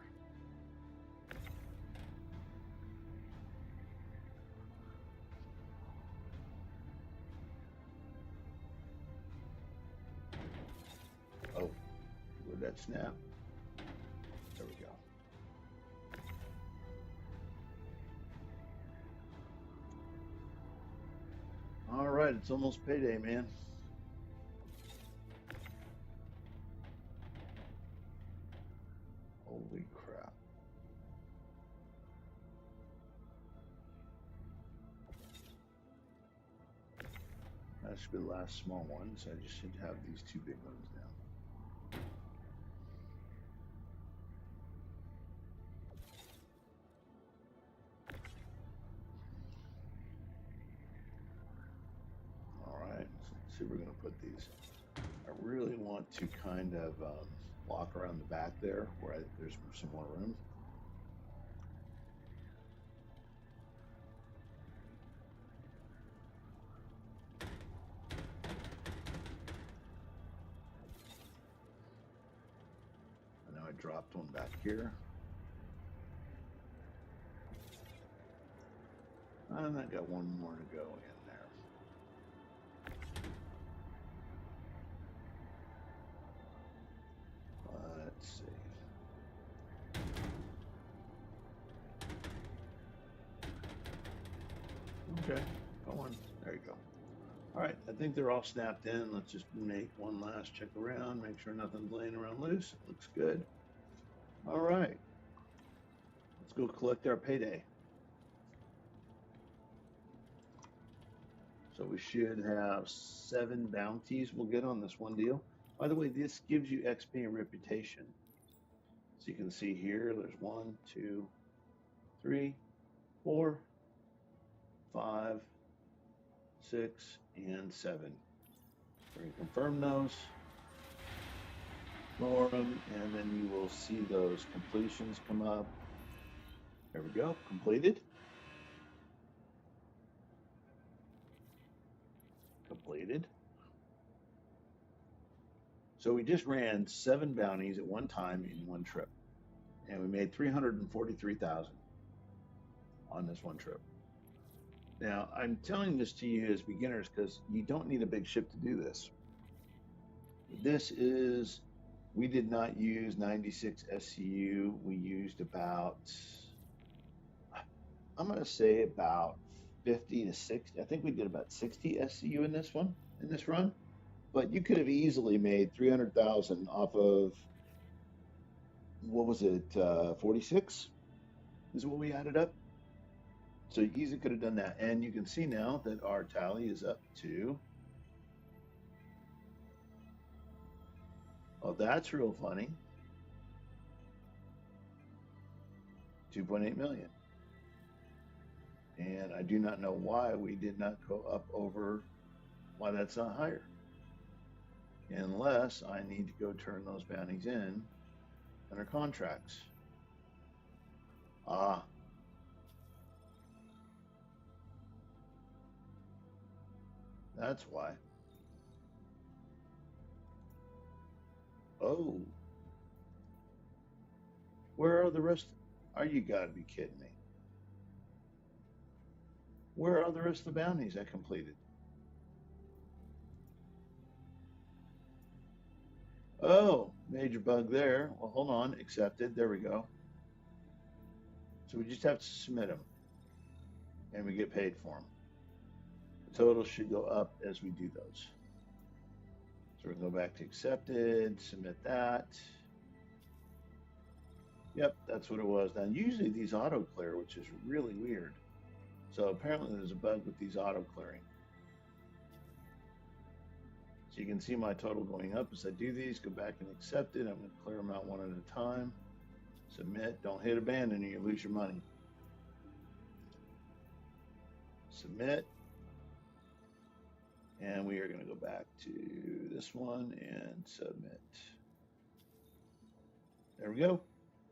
Oh, where'd that snap? There we go. All right, it's almost payday, man. Holy crap. That should be the last small one, so I just should have these two big ones now. See, we're going to put these. I really want to kind of walk around the back there where there's some more room. I know I dropped one back here. And I got one more to go in there. Let's see. Okay, go on. There you go. All right, I think they're all snapped in. Let's just make one last check around, make sure nothing's laying around loose. It looks good. All right, let's go collect our payday. So we should have 7 bounties we'll get on this one deal. By the way, this gives you XP and reputation. So you can see here, there's 1, 2, 3, 4, 5, 6, and 7. We're going to confirm those, lower them, and then you will see those completions come up. There we go, completed. Completed. So we just ran 7 bounties at one time in one trip, and we made 343,000 on this one trip. Now, I'm telling this to you as beginners because you don't need a big ship to do this. This is We did not use 96 SCU. We used about, I'm going to say about 50 to 60. I think we did about 60 SCU in this one, in this run. But you could have easily made 300,000 off of, what was it, 46 is what we added up. So you easily could have done that. And you can see now that our tally is up to, oh, that's real funny, 2.8 million. And I do not know why we did not go up over, why that's not higher. Unless I need to go turn those bounties in under contracts. Ah, that's why. Oh, where are the rest? Are you got to be kidding me? Where are the rest of the bounties I completed? Oh, major bug there. Well, hold on. Accepted. There we go. So we just have to submit them and we get paid for them. The total should go up as we do those. So we're going to go back to accepted, submit that. Yep, that's what it was. Now, usually these auto clear, which is really weird. So apparently there's a bug with these auto clearing. So you can see my total going up as I do these. Go back and accept it. I'm going to clear them out one at a time. Submit. Don't hit abandon or you lose your money. Submit. And we are going to go back to this one and submit. There we go.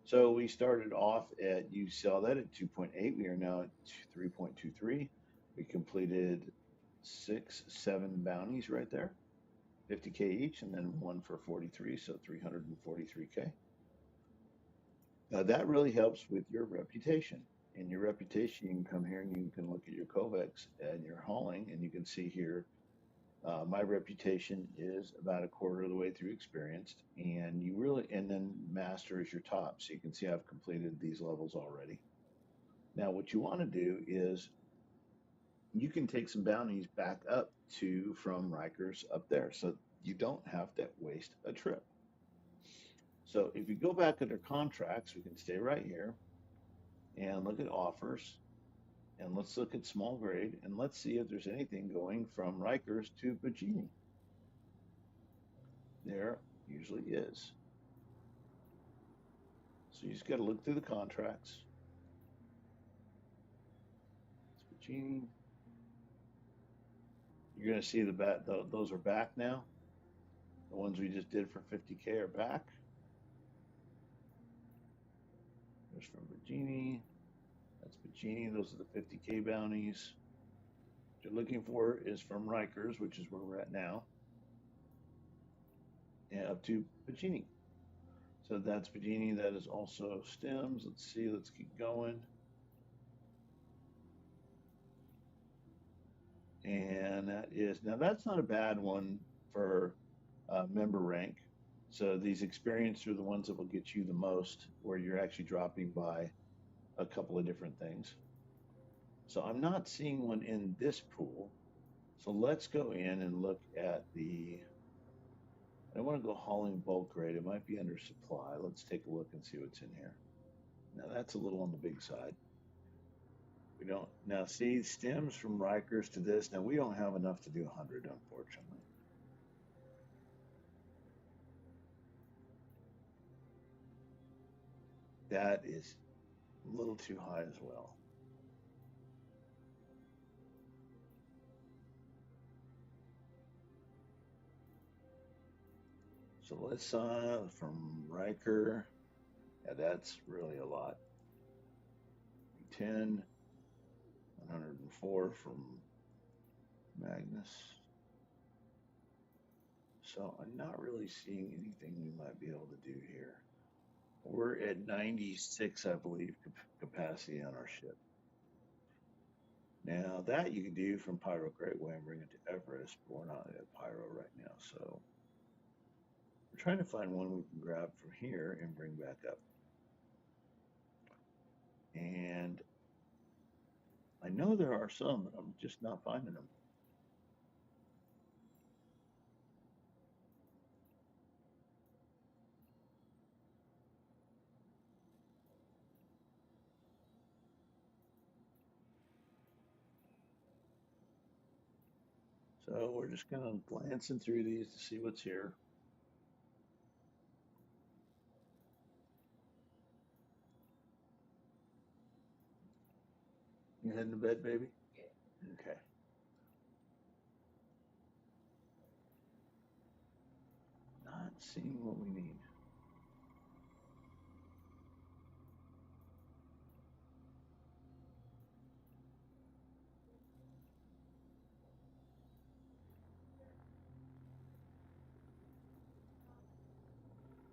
So we started off at, you saw that at 2.8. We are now at 3.23. We completed 7 bounties right there, 50K each, and then one for 43, so 343K. Now that really helps with your reputation. And your reputation, you can come here and you can look at your Kovacs and your hauling, and you can see here my reputation is about a quarter of the way through experienced, and you really, and then master is your top. So you can see I've completed these levels already. Now, what you want to do is you can take some bounties back up to from Rikers up there, so you don't have to waste a trip. So if you go back under contracts, we can stay right here and look at offers. And let's look at small grade and let's see if there's anything going from Rikers to Bajini. There usually is. So you just got to look through the contracts. It's Bajini. You're going to see the back, those are back now. The ones we just did for 50K are back. There's from Bajini. That's Bajini. Those are the 50K bounties. What you're looking for is from Rikers, which is where we're at now, and up to Bajini. So that's Bajini. That is also stems. Let's see. Let's keep going. And that is, now that's not a bad one for member rank. So these experienced are the ones that will get you the most, where you're actually dropping by a couple of different things. So I'm not seeing one in this pool. So let's go in and look at the, I want to go hauling bulk rate. It might be under supply. Let's take a look and see what's in here. Now that's a little on the big side. We don't, now see stems from Rikers to this. Now we don't have enough to do 100, unfortunately. That is a little too high as well. So let's from Riker. Yeah, that's really a lot. 10, 104 from Magnus. So I'm not really seeing anything we might be able to do here. We're at 96, I believe, capacity on our ship. Now that you can do from Pyro Greatway and bring it to Everest, but we're not at Pyro right now, so trying to find one we can grab from here and bring back up. And I know there are some, but I'm just not finding them. So we're just kind of glancing through these to see what's here. You heading to bed, baby? Okay. Not seeing what we need.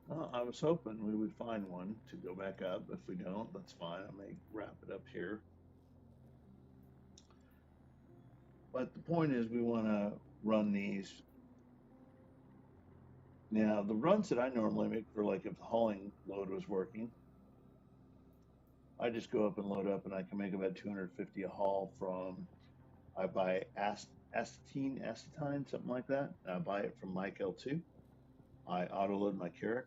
Well, I was hoping we would find one to go back up. If we don't, that's fine. I may wrap it up here. But the point is, we want to run these. Now, the runs that I normally make for like if the hauling load was working, I just go up and load up, and I can make about 250 a haul from. I buy acetine, something like that. I buy it from Mike L2. I auto load my carrot,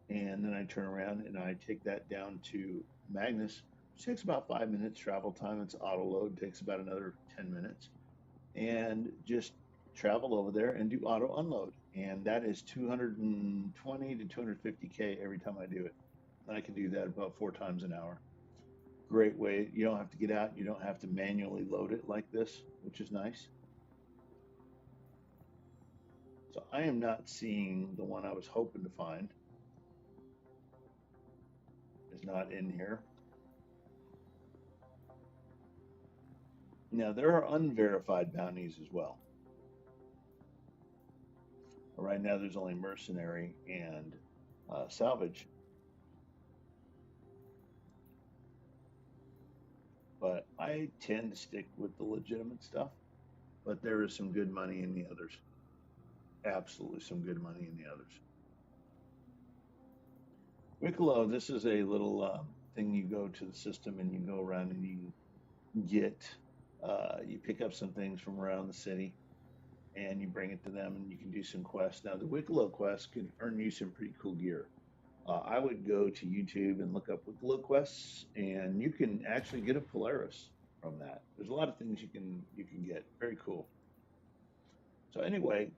and then I turn around and I take that down to Magnus, which takes about 5 minutes travel time. It's auto load, takes about another 10 minutes, and just travel over there and do auto unload. And that is 220 to 250K every time I do it. And I can do that about 4 times an hour. Great way. You don't have to get out. You don't have to manually load it like this, which is nice. So I am not seeing the one I was hoping to find. Is not in here. Now there are unverified bounties as well. Right now there's only mercenary and salvage. But I tend to stick with the legitimate stuff. But there is some good money in the others. Absolutely some good money in the others. Wicklow, this is a little thing you go to the system and you go around and you get, you pick up some things from around the city and you bring it to them and you can do some quests. Now, the Wicklow quest can earn you some pretty cool gear. I would go to YouTube and look up Wicklow quests, and you can actually get a Polaris from that. There's a lot of things you can get. Very cool. So anyway,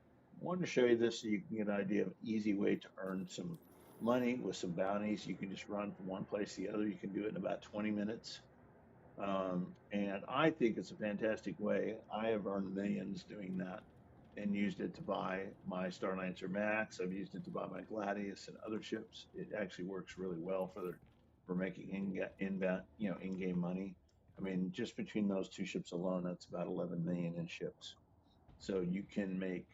I wanted to show you this so you can get an idea of an easy way to earn some money with some bounties. You can just run from one place to the other. You can do it in about 20 minutes. And I think it's a fantastic way. I have earned millions doing that and used it to buy my Starlancer Max. I've used it to buy my Gladius and other ships. It actually works really well for making in-game money. I mean, just between those two ships alone, that's about 11 million in ships. So you can make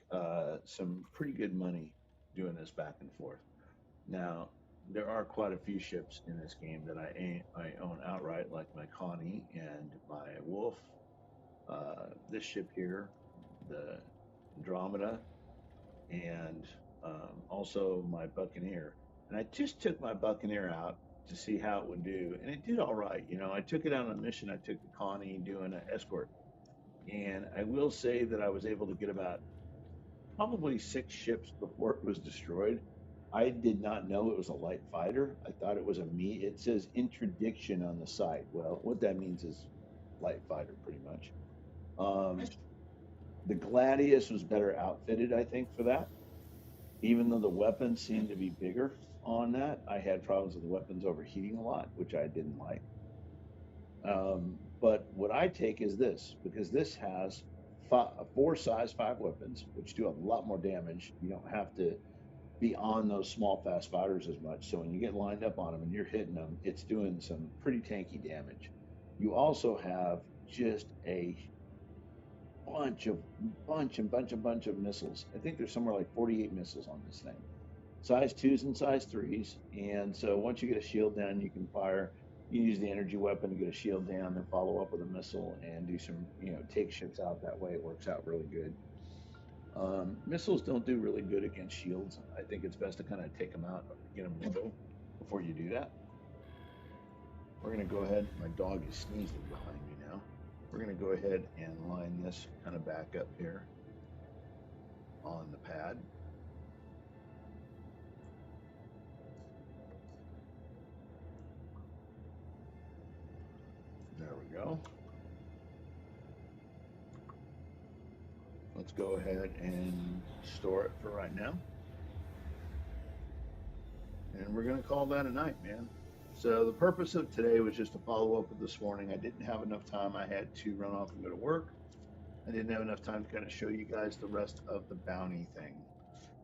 some pretty good money doing this back and forth. Now, there are quite a few ships in this game that I own outright, like my Connie and my Wolf. This ship here, the Andromeda, and also my Buccaneer. And I just took my Buccaneer out to see how it would do, and it did all right. I took it on a mission. I took the Connie doing an escort, and I will say that I was able to get about probably 6 ships before it was destroyed. I did not know it was a light fighter. I thought it was a me. It says interdiction on the side. Well, what that means is light fighter, pretty much. Um, the Gladius was better outfitted, I think, for that. Even though the weapons seemed to be bigger on that, I had problems with the weapons overheating a lot, which I didn't like. But what I take is this, because this has 4 size 5 weapons, which do a lot more damage. You don't have to be on those small fast fighters as much. So when you get lined up on them and you're hitting them, it's doing some pretty tanky damage. You also have just a bunch of bunch of missiles. I think there's somewhere like 48 missiles on this thing. Size 2s and size 3s. And so once you get a shield down, you can fire. You use the energy weapon to get a shield down, then follow up with a missile and do some, take ships out that way. It works out really good. Missiles don't do really good against shields. I think it's best to kind of take them out, get them low before you do that. We're going to go ahead. My dog is sneezing behind me now. We're going to go ahead and line this kind of back up here on the pad. There we go. Let's go ahead and store it for right now. And we're going to call that a night, man. So the purpose of today was just to follow up with this morning. I didn't have enough time. I had to run off and go to work. I didn't have enough time to kind of show you guys the rest of the bounty thing,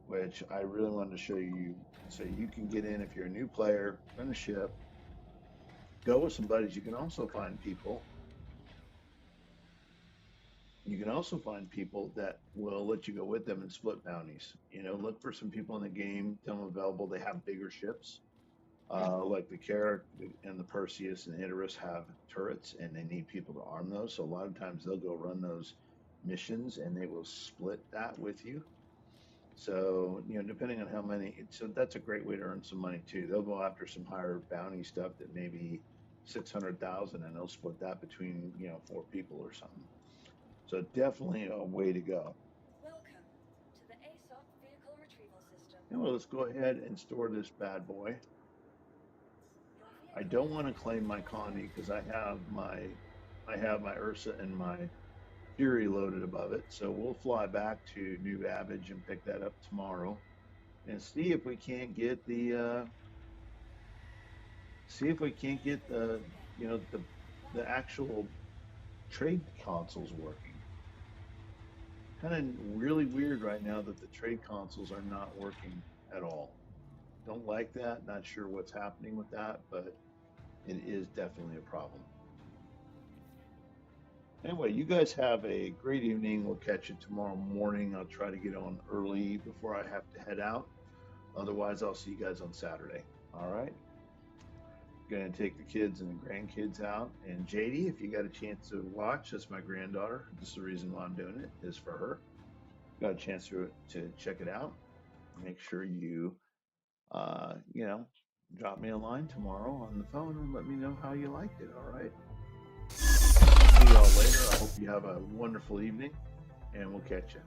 which I really wanted to show you so you can get in if you're a new player, run a ship, go with some buddies. You can also find people. You can also find people that will let you go with them and split bounties. You know, look for some people in the game, tell them available. They have bigger ships. Like the Carrack and the Perseus and the Icarus have turrets, and they need people to arm those. So a lot of times they'll go run those missions, and they will split that with you. So you know, depending on how many, so that's a great way to earn some money too. They'll go after some higher bounty stuff that maybe 600,000, and they'll split that between 4 people or something. So definitely a way to go. Welcome to the ASOP vehicle retrieval system. And well, let's go ahead and store this bad boy. I don't want to claim my colony because I have my Ursa and my Fury loaded above it. So we'll fly back to New Babbage and pick that up tomorrow, and see if we can't get the the actual trade consoles working. Kind of really weird right now that the trade consoles are not working at all. Don't like that. Not sure what's happening with that, but it is definitely a problem. Anyway, you guys have a great evening. We'll catch you tomorrow morning. I'll try to get on early before I have to head out. Otherwise, I'll see you guys on Saturday. All right. Going to take the kids and the grandkids out. And JD, if you got a chance to watch, that's my granddaughter. This is the reason why I'm doing it, is for her. Got a chance to check it out. Make sure you, drop me a line tomorrow on the phone and let me know how you liked it. All right. See y'all later. I hope you have a wonderful evening, and we'll catch you.